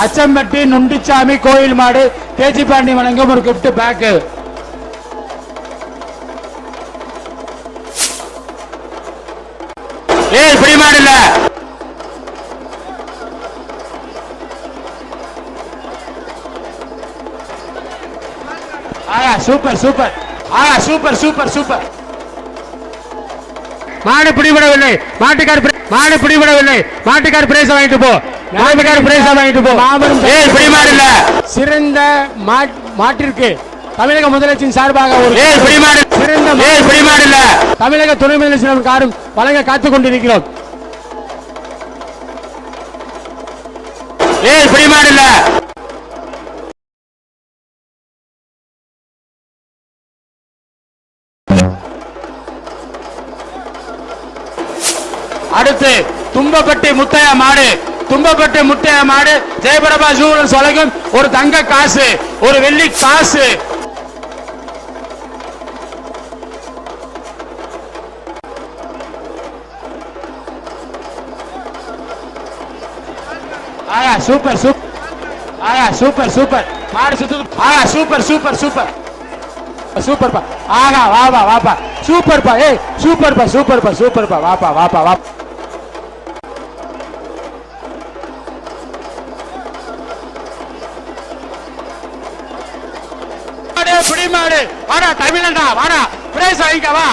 அச்சம்பட்டி நுண்டிச்சாமி கோயில் மாடு கேஜிபாண்டி வழங்கும் ஒரு கிஃப்ட் பேக். ஏய் இப்படி மாடு இல்ல. ஆயா சூப்பர் சூப்பர். ஆயா சூப்பர் சூப்பர் சூப்பர். மாடு பிடிபடவில்லை. மாடு பிடிபடவில்லை. மாட்டுக்கார் பிரைஸ் வாங்கிட்டு போ. மாட்டுக்கார் பிரைஸ் வாங்கிட்டு போ. மாபெரும் ஏய் பிடி மாடு இல்ல. சிறந்த மாட்டிற்கு தமிழக முதலமைச்சரின் சார்பாக ஒரு ஏய் பிடி மாடு. சிறந்த ஏய் பிடி மாடு இல்ல. தமிழக துணை முதலமைச்சர் காரும் வழங்க காத்துக் கொண்டிருக்கிறோம். ஏய் பிடி மாடு இல்ல. அடுத்து தும்பப்பட்டி முத்தையா மாடு. தும்பப்பட்டி முத்தையா மாடு ஜெயபிரபா ஜூவலர்ஸ் வழங்கும் ஒரு தங்க காசு, ஒரு வெள்ளி காசு. ஆயா சூப்பர் சூப்பர். ஆயா சூப்பர் சூப்பர். மாடு சுத்து. ஆயா சூப்பர் சூப்பர் சூப்பர் சூப்பர்ப்பா. ஆகா வாப்பா வாப்பா சூப்பர்ப்பா. ஏய் சூப்பர்ப்பா சூப்பர்ப்பா சூப்பர்ப்பா. வாப்பா வாப்பா வாப்பா. பிடி மாடு வாடா தமிழன்டா வாடா பிரைஸ் வாங்கிக்க வா.